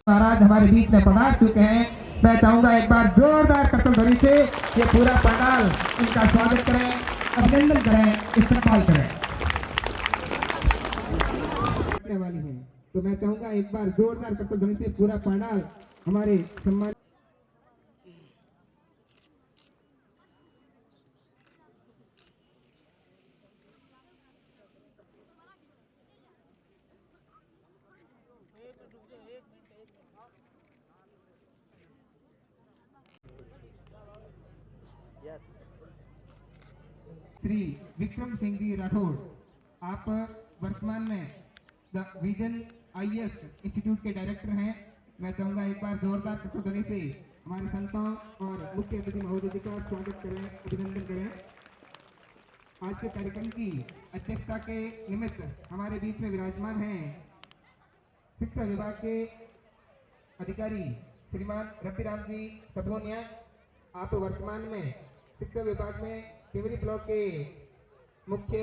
महाराज हमारे बीच में पधार चुके हैं। मैं चाहूंगा एक बार जोरदार करतल ध्वनि से ये पूरा पंडाल इनका स्वागत करें, अभिनंदन करें, इस्तकबाल करें वाली है। तो मैं चाहूंगा एक बार जोरदार करतल ध्वनि से पूरा पंडाल हमारे सम्मान श्री विक्रम सिंह जी राठौड़, आप वर्तमान में द विजन IAS इंस्टीट्यूट के डायरेक्टर हैं। मैं चाहूंगा एक बार जोरदार ध्वनि से हमारे संतों और मुख्य अतिथि महोदय का स्वागत करें, अभिनंदन करें। आज के कार्यक्रम की अध्यक्षता के निमित्त हमारे बीच में विराजमान हैं शिक्षा विभाग के अधिकारी श्रीमान रतिराम जी सबोनिया। आप वर्तमान में शिक्षा विभाग में टिवरी ब्लॉक के मुख्य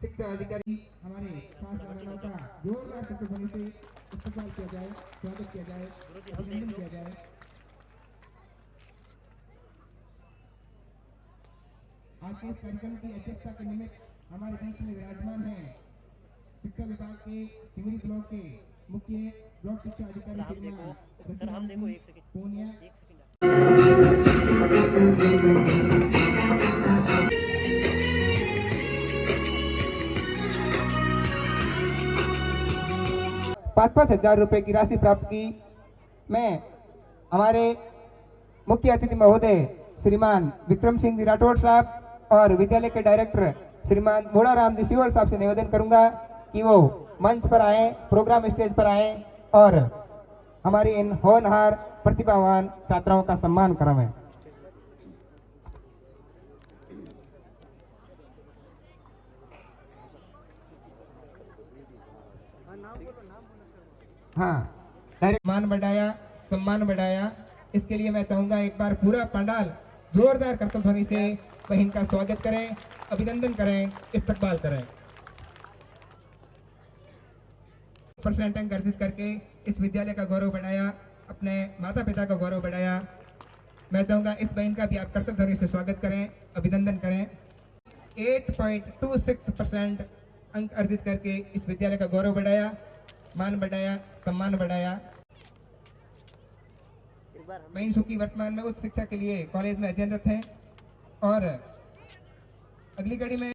शिक्षा अधिकारी। हमारे खास मेहमानों का जोरदार ताली से इस्तकबाल किया जाए, स्वागत किया जाए, अभिनंदन किया जाए। आज के इस कार्यक्रम की अध्यक्षता के निमित्त हमारे बीच में विराजमान है शिक्षा विभाग के टिवरी ब्लॉक के मुख्य ब्लॉक शिक्षा अधिकारी पूनिया। 5-5 हजार रुपए की राशि प्राप्त की। मैं हमारे मुख्य अतिथि महोदय श्रीमान विक्रम सिंह जी राठौड़ साहब और विद्यालय के डायरेक्टर श्रीमान मोड़ाराम जी सिवल साहब से निवेदन करूंगा कि वो मंच पर आए, प्रोग्राम स्टेज पर आए और हमारी इन होनहार प्रतिभावान छात्राओं का सम्मान करवाएं। हाँ, डायरेक्ट मान बढ़ाया, सम्मान बढ़ाया, इसके लिए मैं चाहूंगा एक बार पूरा पंडाल जोरदार करतल ध्वनि से बहन का स्वागत करें, अभिनंदन करें, इस्तकबाल करें। % अंक अर्जित करके इस विद्यालय का गौरव बढ़ाया, अपने माता पिता का गौरव बढ़ाया। मैं चाहूंगा इस बहन का भी आप करतल ध्वनि से स्वागत करें, अभिनंदन करें। 8.26% अंक अर्जित करके इस विद्यालय का गौरव बढ़ाया, मान बढ़ाया, सम्मान बढ़ाया। बहन सुखी वर्तमान में उच्च शिक्षा के लिए कॉलेज में अध्ययनरत हैं और अगली कड़ी में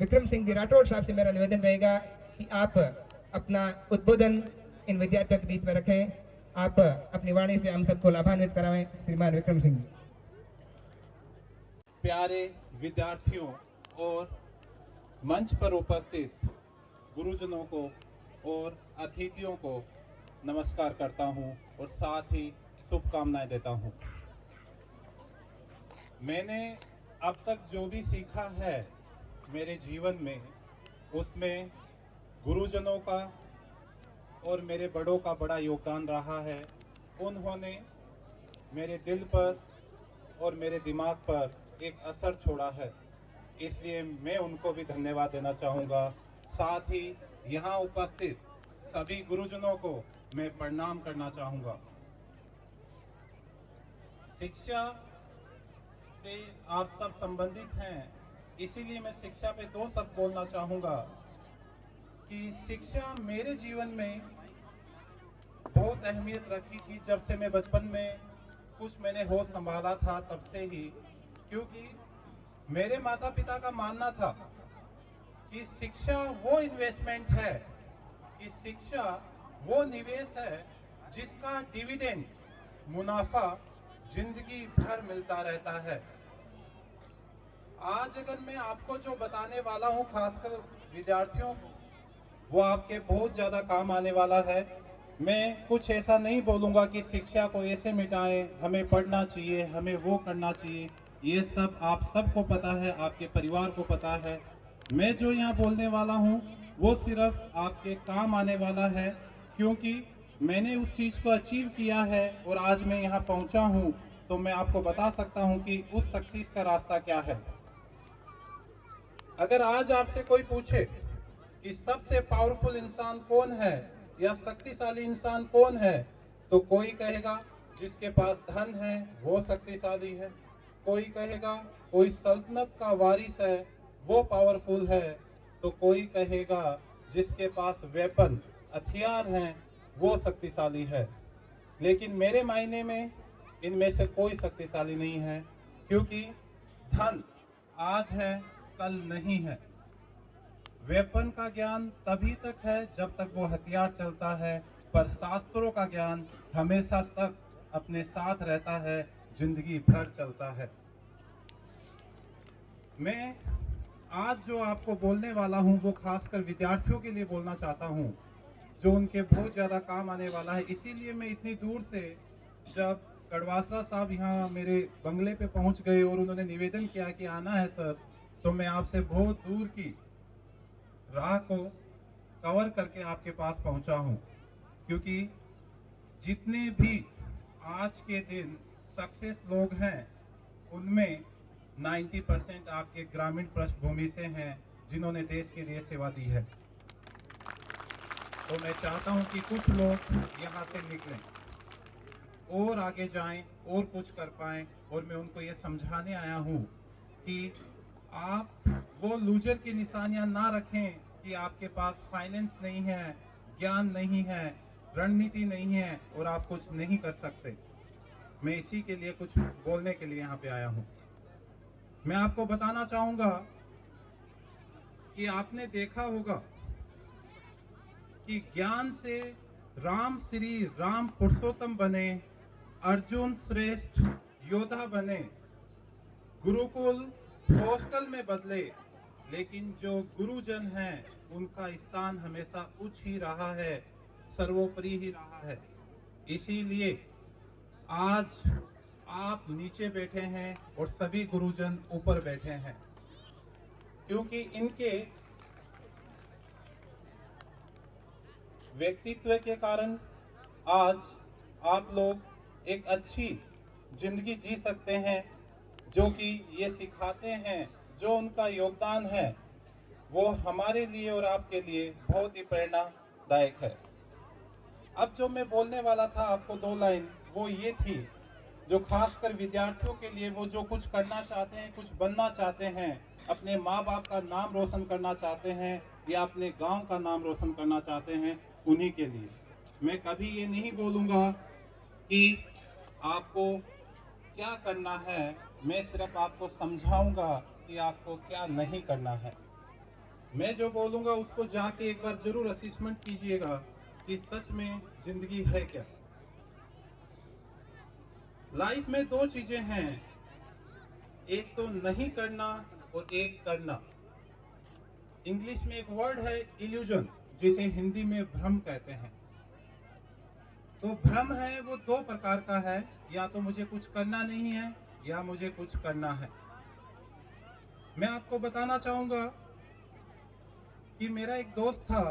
विक्रम सिंह जी राठौड़ साहब से मेरा निवेदन रहेगा कि आप अपना उद्बोधन इन विद्यार्थियों के बीच में रखें। आप अपनी वाणी से हम सबको लाभान्वित कराएं। श्रीमान विक्रम सिंह जी। प्यारे विद्यार्थियों और मंच पर उपस्थित गुरुजनों को और अतिथियों को नमस्कार करता हूं और साथ ही शुभकामनाएं देता हूं। मैंने अब तक जो भी सीखा है मेरे जीवन में, उसमें गुरुजनों का और मेरे बड़ों का बड़ा योगदान रहा है। उन्होंने मेरे दिल पर और मेरे दिमाग पर एक असर छोड़ा है, इसलिए मैं उनको भी धन्यवाद देना चाहूँगा। साथ ही यहाँ उपस्थित सभी गुरुजनों को मैं प्रणाम करना चाहूँगा। शिक्षा से आप सब संबंधित हैं, इसीलिए मैं शिक्षा पे 2 शब्द बोलना चाहूँगा कि शिक्षा मेरे जीवन में बहुत अहमियत रखी थी। जब से मैं बचपन में कुछ मैंने होश संभाला था तब से ही, क्योंकि मेरे माता पिता का मानना था कि शिक्षा वो इन्वेस्टमेंट है, कि शिक्षा वो निवेश है जिसका डिविडेंड, मुनाफा जिंदगी भर मिलता रहता है। आज अगर मैं आपको जो बताने वाला हूँ, खासकर विद्यार्थियों को, वो आपके बहुत ज़्यादा काम आने वाला है। मैं कुछ ऐसा नहीं बोलूँगा कि शिक्षा को ऐसे मिटाएं, हमें पढ़ना चाहिए, हमें वो करना चाहिए। ये सब आप सबको पता है, आपके परिवार को पता है। मैं जो यहाँ बोलने वाला हूँ वो सिर्फ आपके काम आने वाला है, क्योंकि मैंने उस चीज़ को अचीव किया है और आज मैं यहाँ पहुँचा हूँ, तो मैं आपको बता सकता हूँ कि उस सक्सेस का रास्ता क्या है। अगर आज आपसे कोई पूछे कि सबसे पावरफुल इंसान कौन है या शक्तिशाली इंसान कौन है, तो कोई कहेगा जिसके पास धन है वो शक्तिशाली है, कोई कहेगा कोई सल्तनत का वारिस है वो पावरफुल है, तो कोई कहेगा जिसके पास वेपन हथियार हैं वो शक्तिशाली है। लेकिन मेरे मायने में इनमें से कोई शक्तिशाली नहीं है, क्योंकि धन आज है कल नहीं है। वेपन का ज्ञान तभी तक है जब तक वो हथियार चलता है, पर शास्त्रों का ज्ञान हमेशा तक अपने साथ रहता है, जिंदगी भर चलता है। मैं आज जो आपको बोलने वाला हूँ वो खासकर विद्यार्थियों के लिए बोलना चाहता हूँ, जो उनके बहुत ज़्यादा काम आने वाला है। इसीलिए मैं इतनी दूर से, जब कड़वासरा साहब यहाँ मेरे बंगले पे पहुँच गए और उन्होंने निवेदन किया कि आना है सर, तो मैं आपसे बहुत दूर की राह को कवर करके आपके पास पहुँचा हूँ, क्योंकि जितने भी आज के दिन सक्सेस लोग हैं उनमें 90% आपके ग्रामीण पृष्ठभूमि से हैं, जिन्होंने देश के लिए सेवा दी है। तो मैं चाहता हूं कि कुछ लोग यहां से निकलें और आगे जाएं और कुछ कर पाएं, और मैं उनको ये समझाने आया हूं कि आप वो लूजर की निशानियां ना रखें कि आपके पास फाइनेंस नहीं है, ज्ञान नहीं है, रणनीति नहीं है और आप कुछ नहीं कर सकते। मैं इसी के लिए कुछ बोलने के लिए यहाँ पे आया हूँ। मैं आपको बताना चाहूँगा कि आपने देखा होगा कि ज्ञान से राम श्री राम पुरुषोत्तम बने, अर्जुन श्रेष्ठ योद्धा बने, गुरुकुल हॉस्टल में बदले, लेकिन जो गुरुजन हैं उनका स्थान हमेशा उच्च ही रहा है, सर्वोपरि ही रहा है। इसीलिए आज आप नीचे बैठे हैं और सभी गुरुजन ऊपर बैठे हैं, क्योंकि इनके व्यक्तित्व के कारण आज आप लोग एक अच्छी जिंदगी जी सकते हैं। जो कि ये सिखाते हैं, जो उनका योगदान है वो हमारे लिए और आपके लिए बहुत ही प्रेरणादायक है। अब जो मैं बोलने वाला था आपको 2 लाइन, वो ये थी, जो खासकर विद्यार्थियों के लिए, वो जो कुछ करना चाहते हैं, कुछ बनना चाहते हैं, अपने माँ बाप का नाम रोशन करना चाहते हैं या अपने गांव का नाम रोशन करना चाहते हैं, उन्हीं के लिए। मैं कभी ये नहीं बोलूँगा कि आपको क्या करना है, मैं सिर्फ आपको समझाऊंगा कि आपको क्या नहीं करना है। मैं जो बोलूँगा उसको जाके एक बार जरूर असेसमेंट कीजिएगा कि सच में जिंदगी है क्या। लाइफ में 2 चीजें हैं, एक तो नहीं करना और एक करना। इंग्लिश में एक वर्ड है इल्यूजन, जिसे हिंदी में भ्रम कहते हैं। तो भ्रम है वो 2 प्रकार का है, या तो मुझे कुछ करना नहीं है या मुझे कुछ करना है। मैं आपको बताना चाहूंगा कि मेरा एक दोस्त था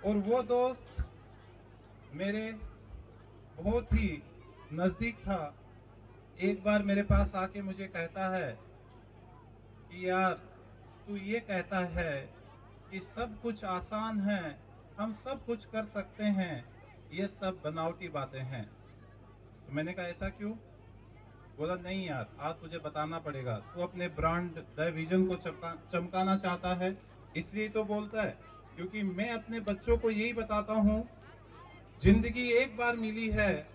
और वो दोस्त मेरे बहुत ही नज़दीक था। एक बार मेरे पास आके मुझे कहता है कि यार तू ये कहता है कि सब कुछ आसान है, हम सब कुछ कर सकते हैं, ये सब बनावटी बातें हैं। तो मैंने कहा ऐसा क्यों? बोला नहीं यार, आज तुझे बताना पड़ेगा, तू अपने ब्रांड द विजन को चमकाना चाहता है, इसलिए तो बोलता है। क्योंकि मैं अपने बच्चों को यही बताता हूँ, जिंदगी एक बार मिली है,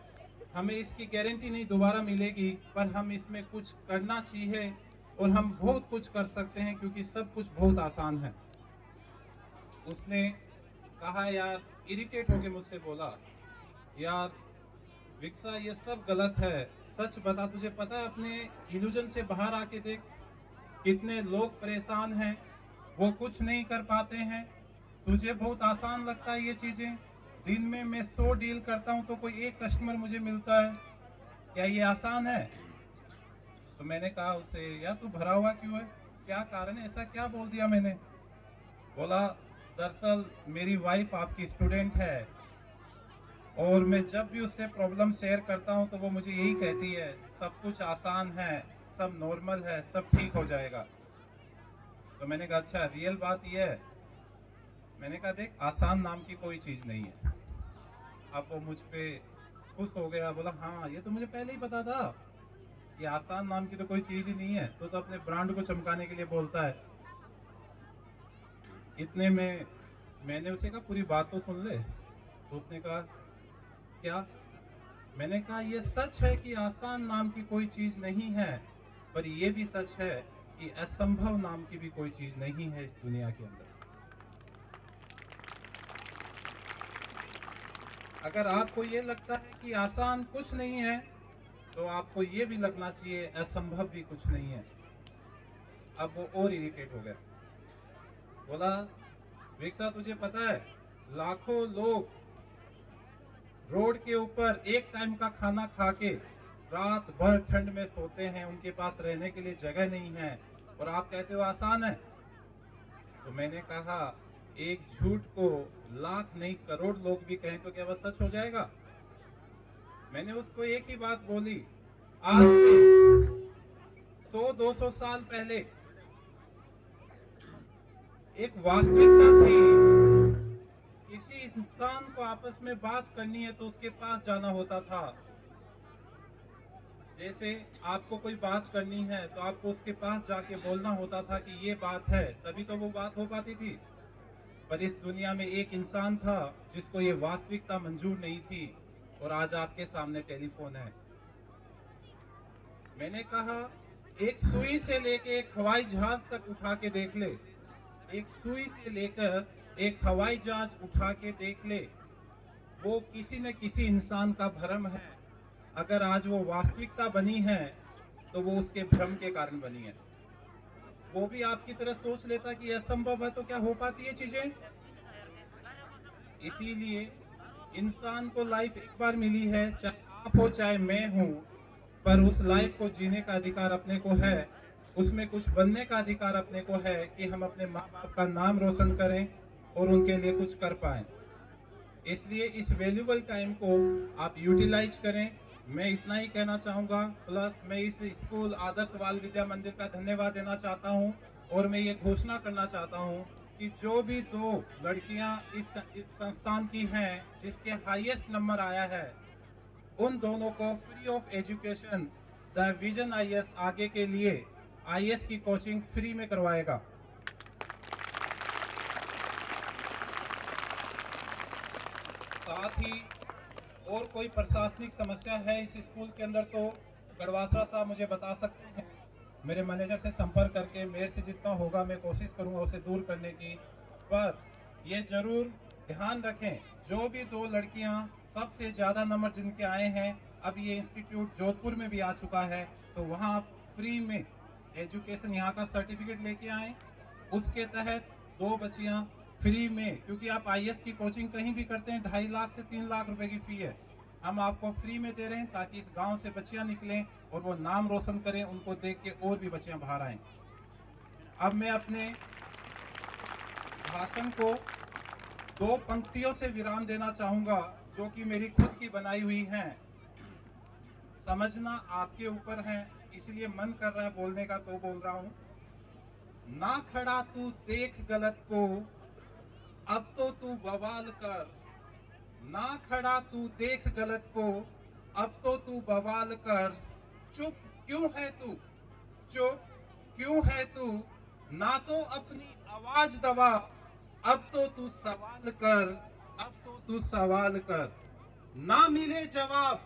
हमें इसकी गारंटी नहीं दोबारा मिलेगी, पर हम इसमें कुछ करना चाहिए और हम बहुत कुछ कर सकते हैं, क्योंकि सब कुछ बहुत आसान है। उसने कहा यार, इरिटेट होके मुझसे बोला, यार विक्सा ये सब गलत है, सच बता, तुझे पता है अपने इल्यूजन से बाहर आके देख, कितने लोग परेशान हैं, वो कुछ नहीं कर पाते हैं, तुझे बहुत आसान लगता है ये चीजें। दिन में मैं 100 डील करता हूं तो कोई एक कस्टमर मुझे मिलता है, क्या ये आसान है? तो मैंने कहा उससे, यार तू भरा हुआ क्यों है, क्या कारण है, ऐसा क्या बोल दिया मैंने? बोला दरअसल मेरी वाइफ आपकी स्टूडेंट है और मैं जब भी उससे प्रॉब्लम शेयर करता हूं तो वो मुझे यही कहती है, सब कुछ आसान है, सब नॉर्मल है, सब ठीक हो जाएगा। तो मैंने कहा अच्छा रियल बात ये है? मैंने कहा देख, आसान नाम की कोई चीज़ नहीं है। अब वो मुझ पे खुश हो गया, बोला हाँ ये तो मुझे पहले ही पता था, ये आसान नाम की तो कोई चीज़ ही नहीं है, तो अपने ब्रांड को चमकाने के लिए बोलता है। इतने में मैंने उसे कहा पूरी बात तो सुन ले। तो उसने कहा क्या? मैंने कहा ये सच है कि आसान नाम की कोई चीज़ नहीं है, पर ये भी सच है कि असंभव नाम की भी कोई चीज़ नहीं है इस दुनिया के अंदर। अगर आपको ये लगता है कि आसान कुछ नहीं है, तो आपको ये भी लगना चाहिए असंभव भी कुछ नहीं है। अब वो और इरिटेट हो गया, बोला विक्सा तुझे पता है, लाखों लोग रोड के ऊपर एक टाइम का खाना खा के रात भर ठंड में सोते हैं, उनके पास रहने के लिए जगह नहीं है, और आप कहते हो आसान है। तो मैंने कहा एक झूठ को लाख नहीं करोड़ लोग भी कहें तो क्या वह सच हो जाएगा? मैंने उसको एक ही बात बोली, आज से 100-200 साल पहले एक वास्तविकता थी, किसी इंसान को आपस में बात करनी है तो उसके पास जाना होता था। जैसे आपको कोई बात करनी है तो आपको उसके पास जाके बोलना होता था कि ये बात है, तभी तो वो बात हो पाती थी। पर इस दुनिया में एक इंसान था जिसको ये वास्तविकता मंजूर नहीं थी, और आज आपके सामने टेलीफोन है। मैंने कहा एक सुई से लेकर एक हवाई जहाज तक उठा के देख ले, एक सुई से लेकर एक हवाई जहाज उठा के देख ले, वो किसी न किसी इंसान का भ्रम है। अगर आज वो वास्तविकता बनी है तो वो उसके भ्रम के कारण बनी है। वो भी आपकी तरह सोच लेता कि असंभव है तो क्या हो पाती है चीजें। इसीलिए इंसान को लाइफ एक बार मिली है, चाहे आप हो चाहे मैं हूं, पर उस लाइफ को जीने का अधिकार अपने को है, उसमें कुछ बनने का अधिकार अपने को है कि हम अपने माँ बाप का नाम रोशन करें और उनके लिए कुछ कर पाएं। इसलिए इस वैल्यूबल टाइम को आप यूटिलाइज करें। मैं इतना ही कहना चाहूँगा, प्लस मैं इस स्कूल आदर्श बाल विद्या मंदिर का धन्यवाद देना चाहता हूँ, और मैं ये घोषणा करना चाहता हूँ कि जो भी 2 लड़कियाँ इस संस्थान की हैं जिसके हाईएस्ट नंबर आया है, उन दोनों को free of education the vision IAS आगे के लिए आईएएस की कोचिंग फ्री में करवाएगा। साथ ही और कोई प्रशासनिक समस्या है इस स्कूल के अंदर तो गढ़वासरा साहब मुझे बता सकते हैं। मेरे मैनेजर से संपर्क करके मेरे से जितना होगा मैं कोशिश करूंगा उसे दूर करने की। पर ये जरूर ध्यान रखें, जो भी 2 लड़कियां सबसे ज़्यादा नंबर जिनके आए हैं, अब ये इंस्टीट्यूट जोधपुर में भी आ चुका है, तो वहाँ आप फ्री में एजुकेशन यहाँ का सर्टिफिकेट लेके आएँ। उसके तहत 2 बच्चियाँ फ्री में, क्योंकि आप आईएएस की कोचिंग कहीं भी करते हैं 2.5 लाख से 3 लाख रुपए की फी है, हम आपको फ्री में दे रहे हैं ताकि इस गांव से बच्चियां निकलें और वो नाम रोशन करें, उनको देख के और भी बच्चियां बाहर आएं। अब मैं अपने भाषण को 2 पंक्तियों से विराम देना चाहूंगा जो कि मेरी खुद की बनाई हुई हैं। समझना आपके ऊपर है, इसलिए मन कर रहा है बोलने का तो बोल रहा हूं। ना खड़ा तू देख गलत को, अब तो तू बवाल कर। ना खड़ा तू देख गलत को, अब तो तू बवाल कर। चुप क्यों है तू, चुप क्यों है तू, ना तो अपनी आवाज दबा, अब तो तू सवाल कर, अब तो तू सवाल कर। ना मिले जवाब,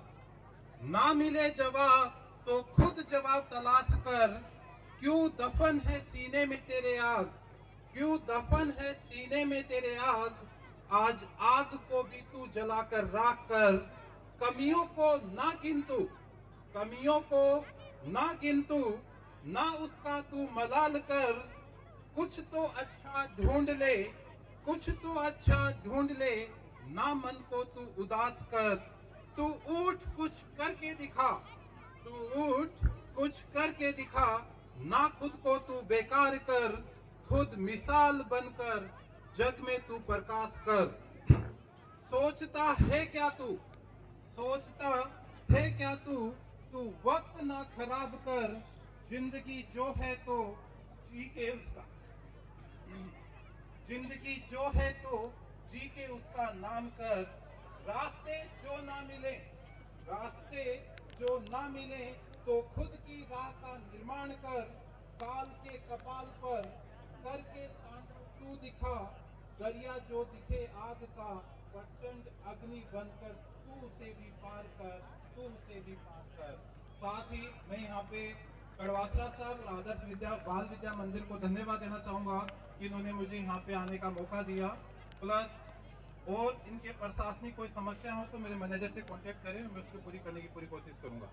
ना मिले जवाब तो खुद जवाब तलाश कर। क्यों दफन है सीने में तेरे आग, क्यों दफन है सीने में तेरे आग, आज आग को भी तू जलाकर राख कर। कमियों को ना गिन तू, कमियों को ना गिन तू, ना उसका तू मलाल कर। कुछ तो अच्छा ढूंढ ले, कुछ तो अच्छा ढूंढ ले, ना मन को तू उदास कर। तू उठ कुछ करके दिखा, तू उठ कुछ करके दिखा, ना खुद को तू बेकार कर। खुद मिसाल बनकर जग में तू प्रकाश कर। सोचता है क्या तू, सोचता है क्या तू, तू वक्त ना खराब कर। जिंदगी जो है तो जी के उसका, जिंदगी जो है तो जी के उसका नाम कर, रास्ते जो ना मिले, रास्ते जो ना मिले तो खुद की राह का निर्माण कर, काल के कपाल पर करके तांडव तू दिखा, दरिया जो दिखे आग का, प्रचंड अग्नि बनकर तू उसे भी पार कर, तू उसे भी पार कर। साथ ही मैं यहाँ पे कड़वासरा साहब और आदर्श बाल विद्या मंदिर को धन्यवाद देना चाहूंगा कि इन्होंने मुझे यहाँ पे आने का मौका दिया। प्लस और इनके प्रशासनिक कोई समस्या हो तो मेरे मैनेजर से कांटेक्ट करें, मैं उसको पूरी करने की पूरी कोशिश करूंगा।